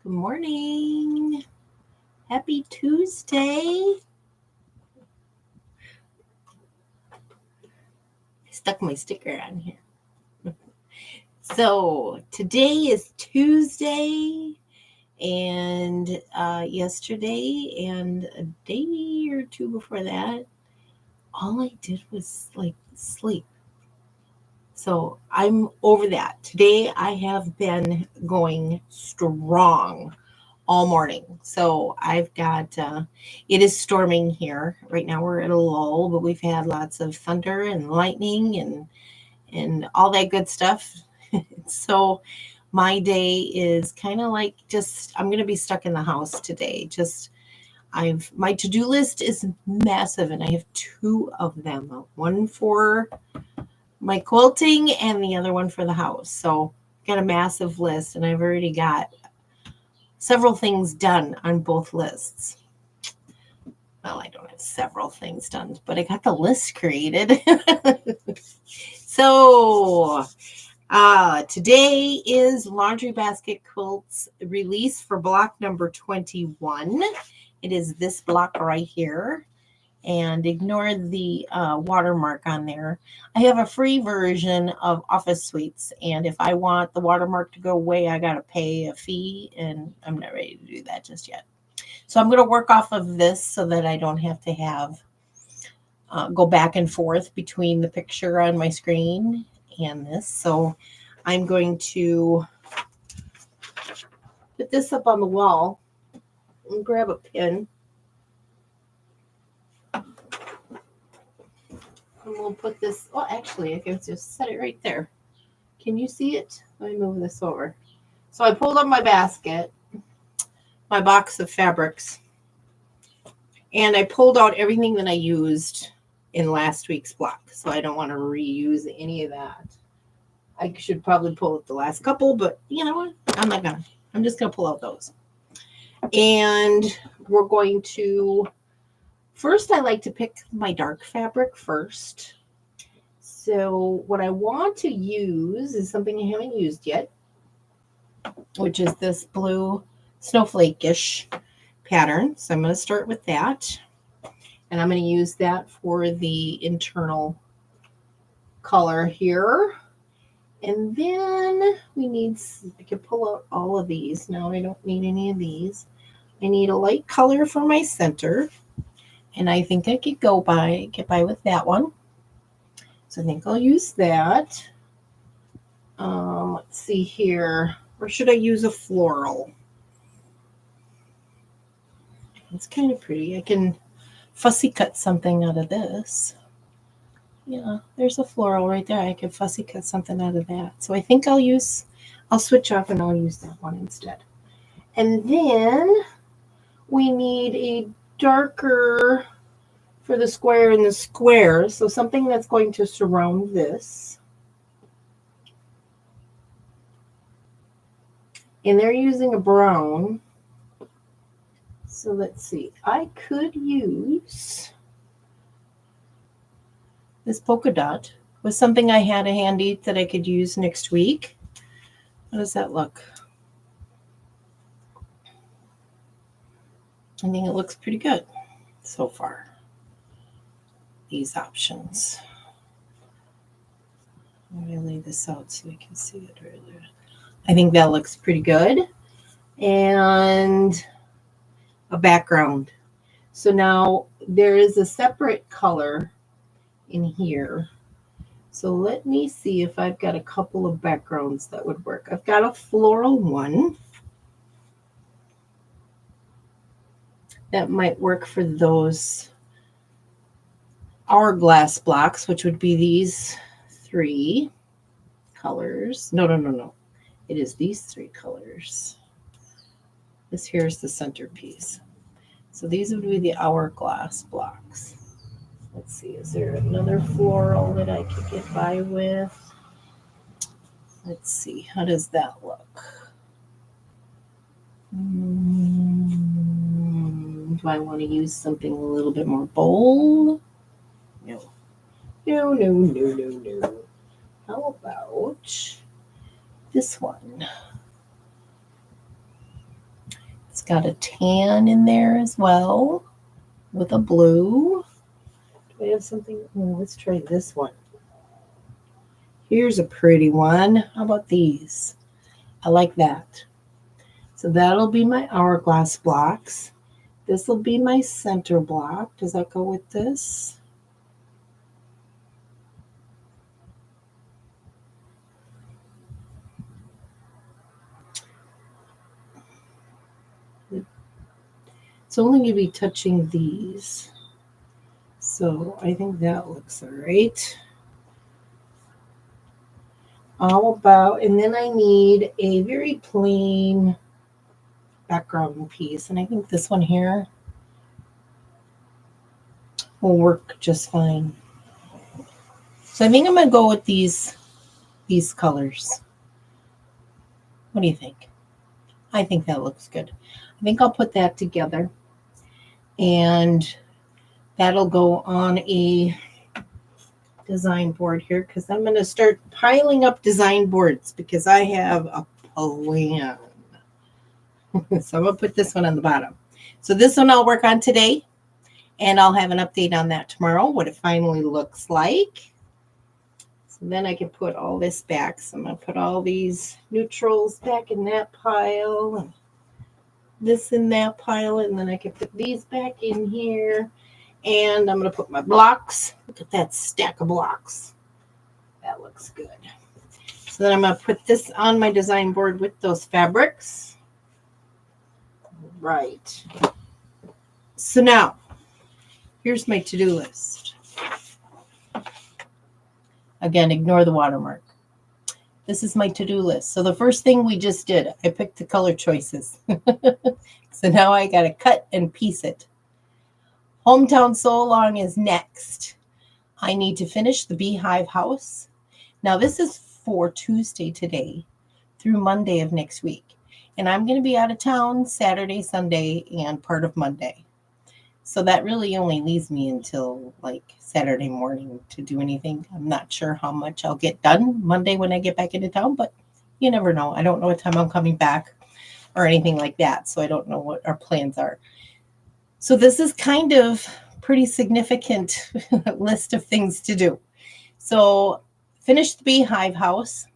Good morning. Happy Tuesday. I stuck my sticker on here. So today is Tuesday, and yesterday and a day or two before that, all I did was sleep. So I'm over that. Today I have been going strong all morning. So I've got, it is storming here. Right now we're at a lull, but we've had lots of thunder and lightning and all that good stuff. So my day is kind of like I'm going to be stuck in the house today. My to-do list is massive and I have two of them, one for my quilting and the other one for the house. So got a massive list and I've already got several things done on both lists. Well, I don't have several things done, but I got the list created. So today is Laundry Basket Quilts release for block number 21. It is this block right here. And ignore the watermark on there. I have a free version of Office Suites, and if I want the watermark to go away, I got to pay a fee, and I'm not ready to do that just yet. So I'm going to work off of this so that I don't have to have go back and forth between the picture on my screen and this. So I'm going to put this up on the wall and grab a pin. And we'll put this, well, actually, I can just set it right there. Can you see it? Let me move this over. So I pulled up my basket, my box of fabrics, and I pulled out everything that I used in last week's block. So I don't want to reuse any of that. I should probably pull out the last couple, but you know what? I'm not going to. I'm just going to pull out those. And we're going to... First, I like to pick my dark fabric first. So what I want to use is something I haven't used yet, which is this blue snowflake-ish pattern. So I'm going to start with that. And I'm going to use that for the internal color here. And then I can pull out all of these. No, I don't need any of these. I need a light color for my center. And I think I could get by with that one. So I think I'll use that. Let's see here. Or should I use a floral? It's kind of pretty. I can fussy cut something out of this. Yeah, there's a floral right there. I can fussy cut something out of that. So I think I'll switch off and I'll use that one instead. And then we need a darker for the square and the square. So something that's going to surround this. And they're using a brown. So let's see. I could use this polka dot with something I had handy that I could use next week. How does that look? I think it looks pretty good so far. These options. I'm going to lay this out so we can see it right there. I think that looks pretty good. And a background. So now there is a separate color in here. So let me see if I've got a couple of backgrounds that would work. I've got a floral one. That might work for those hourglass blocks, which would be these three colors. No. It is these three colors. This here is the centerpiece. So these would be the hourglass blocks. Let's see, is there another floral that I could get by with? Let's see, how does that look? Do I want to use something a little bit more bold? No. How about this one? got a tan in there as well with a blue. Do I have something? Oh, let's try this one. Here's a pretty one. How about these? I like that. So that'll be my hourglass blocks. This will be my center block. Does that go with this? It's only going to be touching these. So I think that looks all right. All about, and then I need a very plain background piece. And I think this one here will work just fine. So I think I'm going to go with these colors. What do you think? I think that looks good. I think I'll put that together. And that'll go on a design board here because I'm going to start piling up design boards because I have a plan. So I'm going to put this one on the bottom. So this one I'll work on today, and I'll have an update on that tomorrow, what it finally looks like. So then I can put all this back. So I'm going to put all these neutrals back in that pile, and this in that pile, and then I can put these back in here. And I'm going to put my blocks. Look at that stack of blocks. That looks good. So then I'm going to put this on my design board with those fabrics. Right. So now, here's my to-do list. Again, ignore the watermark. This is my to-do list. So the first thing we just did, I picked the color choices. So now I got to cut and piece it. Hometown Sew Along is next. I need to finish the beehive house. Now this is for Tuesday today through Monday of next week. And I'm going to be out of town Saturday, Sunday, and part of Monday. So that really only leaves me until like Saturday morning to do anything. I'm not sure how much I'll get done Monday when I get back into town, but you never know. I don't know what time I'm coming back or anything like that. So I don't know what our plans are. So this is kind of pretty significant list of things to do. So finish the beehive house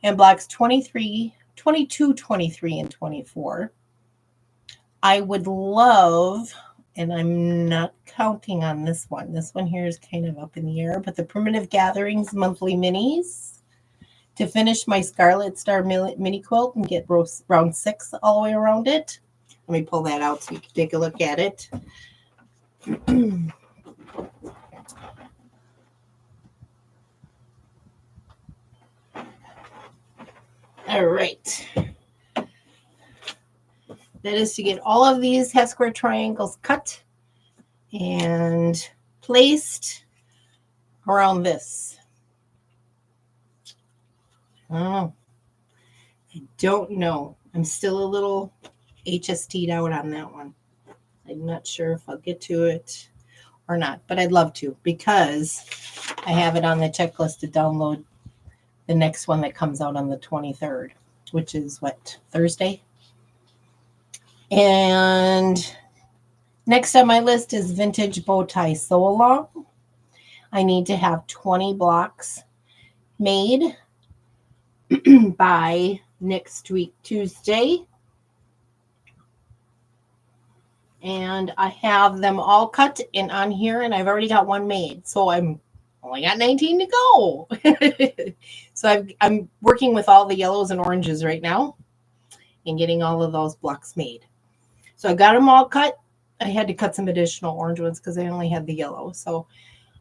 and blocks 23, 22, 23, and 24. I would love, and I'm not counting on this one. This one here is kind of up in the air, but the Primitive Gatherings monthly minis to finish my Scarlet Star mini quilt and get round 6 all the way around it. Let me pull that out so you can take a look at it. All right. That is to get all of these half square triangles cut and placed around this. Oh, I don't know. I'm still a little HST'd out on that one. I'm not sure if I'll get to it or not, but I'd love to because I have it on the checklist to download the next one that comes out on the 23rd, which is what, Thursday? And next on my list is Vintage Bow Tie Sew Along. I need to have 20 blocks made by next week, Tuesday. And I have them all cut and on here, and I've already got one made. So I'm only got 19 to go. So I'm working with all the yellows and oranges right now and getting all of those blocks made. So I got them all cut. I had to cut some additional orange ones because I only had the yellow. So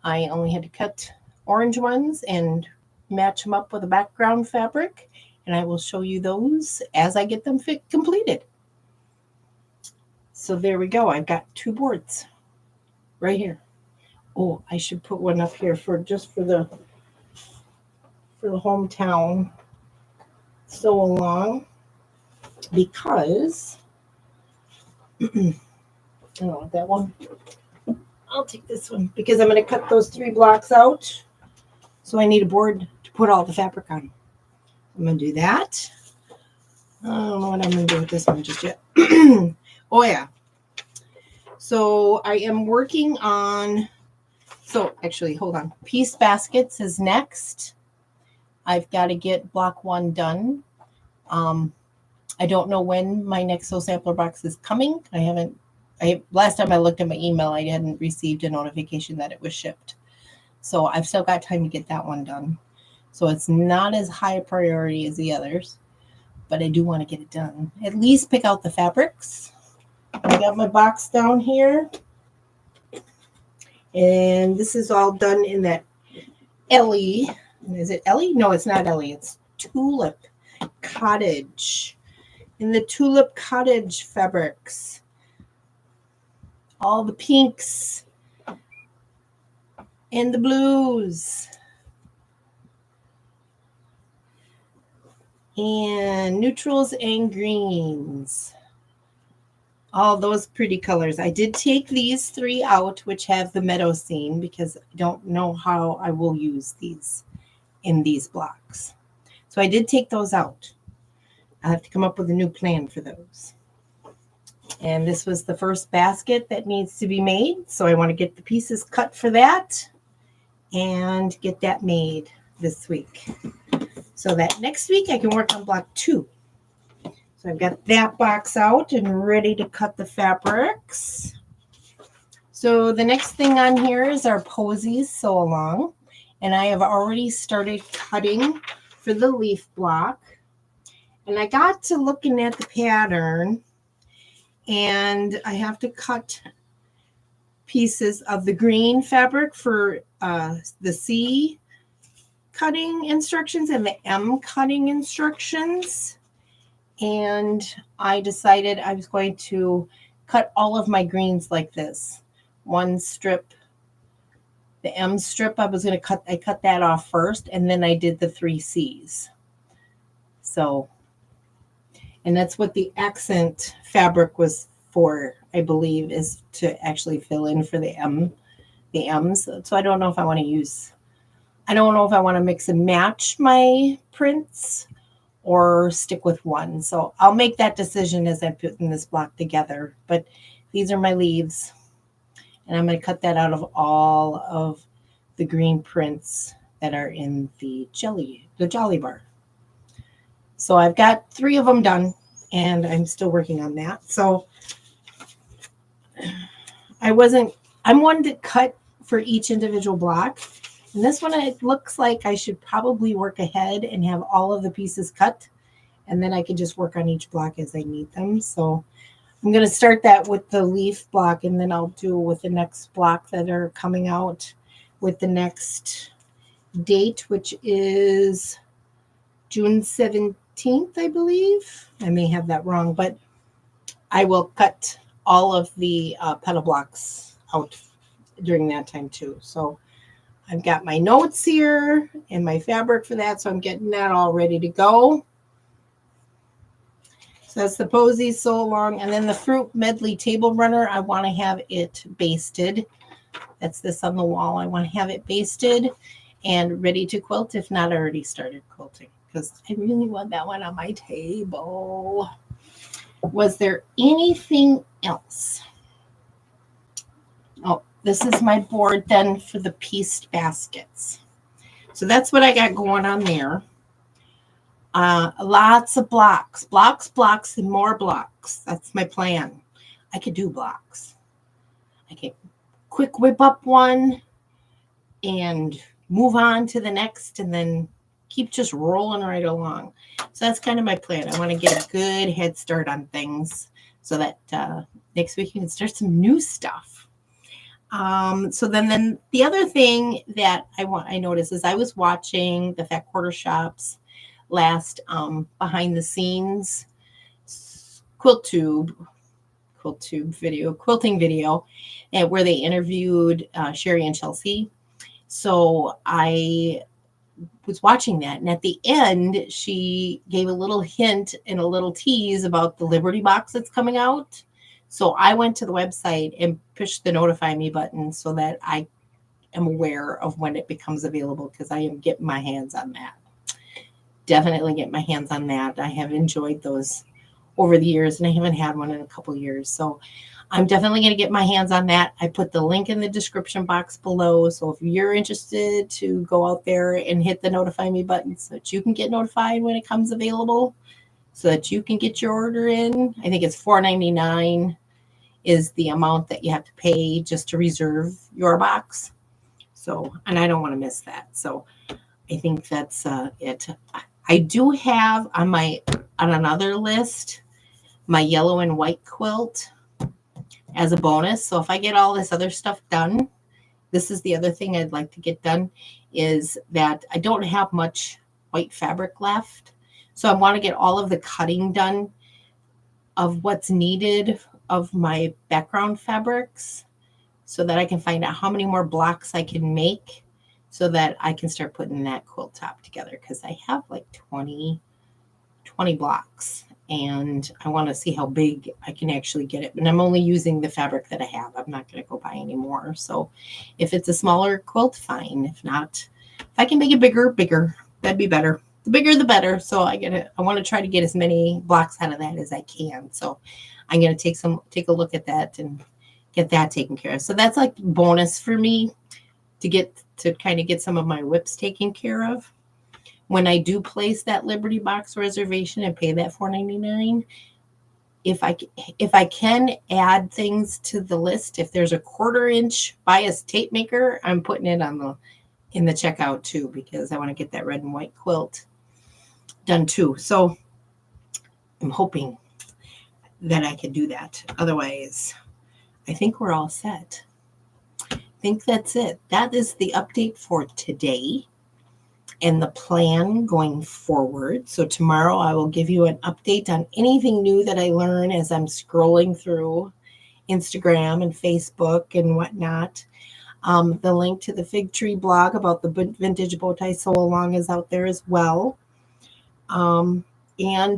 I only had to cut orange ones and match them up with a background fabric. And I will show you those as I get them completed. So there we go. I've got 2 boards right here. Oh, I should put one up here for the hometown sew along because I don't want that one. I'll take this one because I'm going to cut those 3 blocks out. So I need a board to put all the fabric on. I'm going to do that. I don't know what I'm going to do with this one just yet. Oh, yeah. So I am working on, so actually, hold on. Piece baskets is next. I've got to get block 1 done. I don't know when my next soul sampler box is coming. Last time I looked at my email, I hadn't received a notification that it was shipped. So I've still got time to get that one done. So it's not as high a priority as the others, but I do want to get it done. At least pick out the fabrics. I got my box down here. And this is all done in that Ellie. Is it Ellie? No, it's not Ellie. It's Tulip Cottage. In the Tulip Cottage fabrics. All the pinks and the blues. And neutrals and greens. All those pretty colors. I did take these 3 out, which have the meadow scene, because I don't know how I will use these in these blocks. So I did take those out. I have to come up with a new plan for those. And this was the first basket that needs to be made. So I want to get the pieces cut for that and get that made this week, so that next week I can work on block 2. So I've got that box out and ready to cut the fabrics. So the next thing on here is our Posies Sew Along. And I have already started cutting for the leaf block. And I got to looking at the pattern, and I have to cut pieces of the green fabric for the C cutting instructions and the M cutting instructions. And I decided I was going to cut all of my greens like this. One strip, the M strip, I cut that off first, and then I did the 3 C's. So, and that's what the accent fabric was for, I believe, is to actually fill in for the M's. So I don't know if I want to mix and match my prints or stick with one. So I'll make that decision as I put in this block together. But these are my leaves. And I'm going to cut that out of all of the green prints that are in the Jolly Bar. So I've got 3 of them done, and I'm still working on that. So I'm one to cut for each individual block. And this one, it looks like I should probably work ahead and have all of the pieces cut, and then I can just work on each block as I need them. So I'm going to start that with the leaf block, and then I'll do with the next block that are coming out with the next date, which is June 17th, I believe. I may have that wrong, but I will cut all of the petal blocks out during that time too. So I've got my notes here and my fabric for that, so I'm getting that all ready to go. So that's the Posies Sew Along. And then the Fruit Medley Table Runner, I want to have it basted. That's this on the wall. I want to have it basted and ready to quilt, if not already started quilting, because I really want that one on my table. Was there anything else? Oh, this is my board then for the pieced baskets. So that's what I got going on there. Lots of blocks, and more blocks. That's my plan. I could do blocks. I can quick whip up one and move on to the next, and then keep just rolling right along. So that's kind of my plan. I want to get a good head start on things so that next week you can start some new stuff. So then the other thing that I noticed is I was watching the Fat Quarter Shop's last behind the scenes quilting video, and where they interviewed Sherry and Chelsea. So I was watching that, and at the end she gave a little hint and a little tease about the Liberty box that's coming out. So I went to the website and pushed the notify me button so that I am aware of when it becomes available, because I am getting my hands on that. definitely get my hands on that. I have enjoyed those over the years, and I haven't had one in a couple years. So I'm definitely going to get my hands on that. I put the link in the description box below. So if you're interested to go out there and hit the notify me button so that you can get notified when it comes available, so that you can get your order in. I think it's $4.99 is the amount that you have to pay just to reserve your box. So, and I don't want to miss that. So I think that's it. I do have on another list my yellow and white quilt as a bonus. So if I get all this other stuff done, this is the other thing I'd like to get done, is that I don't have much white fabric left. So I want to get all of the cutting done of what's needed of my background fabrics so that I can find out how many more blocks I can make so that I can start putting that quilt top together, because I have like 20 blocks and I want to see how big I can actually get it. And I'm only using the fabric that I have. I'm not going to go buy any more. So if it's a smaller quilt, fine. If not, if I can make it bigger, that'd be better. The bigger, the better. So I want to try to get as many blocks out of that as I can. So I'm going to take a look at that and get that taken care of. So that's like bonus for me to kind of get some of my whips taken care of. When I do place that Liberty Box reservation and pay that $4.99, if I can add things to the list, if there's a 1/4-inch bias tape maker, I'm putting it in the checkout too, because I want to get that red and white quilt done too. So I'm hoping that I can do that. Otherwise, I think we're all set. I think that's it. That is the update for today and the plan going forward. So tomorrow I will give you an update on anything new that I learn as I'm scrolling through Instagram and Facebook and whatnot. The link to the Fig Tree blog about the vintage bow tie sew along is out there as well. And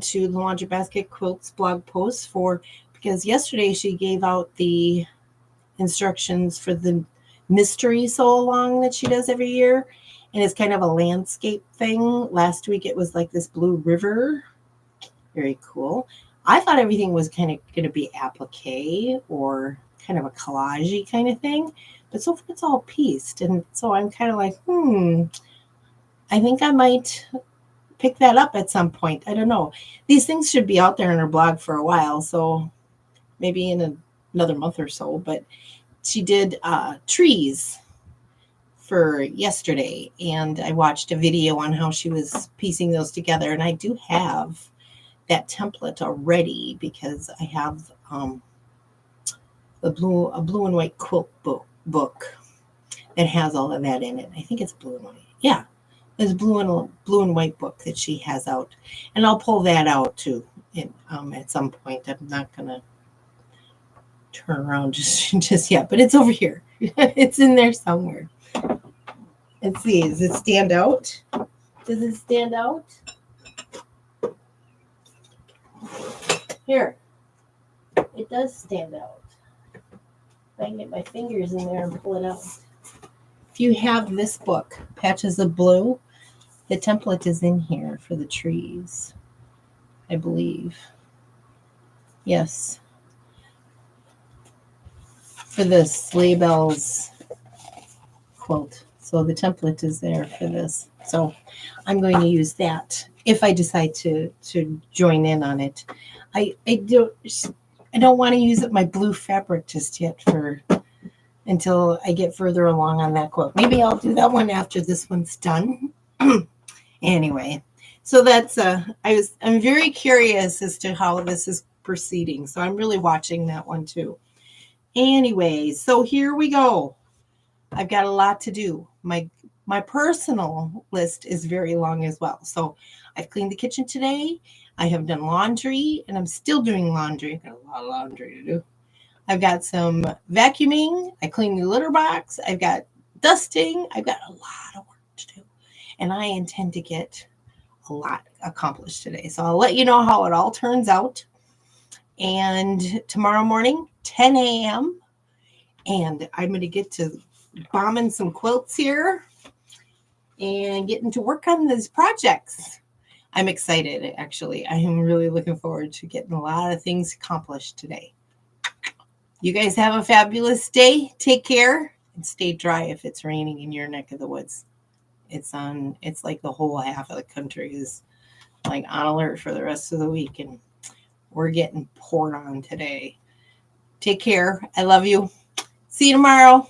to the Laundry Basket Quilts blog post because yesterday she gave out the instructions for the mystery sew along that she does every year. And it's kind of a landscape thing. Last week it was like this blue river. Very cool. I thought everything was kind of going to be applique or kind of a collage-y kind of thing. But so far it's all pieced. And so I'm kind of like, I think I might pick that up at some point. I don't know. These things should be out there in her blog for a while. So maybe in another month or so. But she did trees for yesterday, and I watched a video on how she was piecing those together, and I do have that template already because I have a blue and white quilt book that has all of that in it. I think it's blue and white. Yeah, there's a blue and white book that she has out, and I'll pull that out too at some point. I'm not gonna turn around just yet, but it's over here. It's in there somewhere. Let's see, does it stand out? Does it stand out? Here. It does stand out. If I can get my fingers in there and pull it out. If you have this book, Patches of Blue, the template is in here for the trees, I believe. Yes. For the sleigh bells quilt. So the template is there for this. So I'm going to use that if I decide to join in on it. I don't want to use up my blue fabric just yet until I get further along on that quilt. Maybe I'll do that one after this one's done. Anyway, so that's I'm very curious as to how this is proceeding. So I'm really watching that one too. Anyway, so here we go. I've got a lot to do. My personal list is very long as well. So I've cleaned the kitchen today. I have done laundry, and I'm still doing laundry. I've got a lot of laundry to do. I've got some vacuuming. I cleaned the litter box. I've got dusting. I've got a lot of work to do. And I intend to get a lot accomplished today. So I'll let you know how it all turns out. And tomorrow morning, 10 a.m., and I'm going to get to bombing some quilts here and getting to work on these projects. I'm excited, actually. I am really looking forward to getting a lot of things accomplished today. You guys have a fabulous day. Take care and stay dry if it's raining in your neck of the woods. It's like the whole half of the country is like on alert for the rest of the week, and we're getting poured on today. Take care. I love you. See you tomorrow.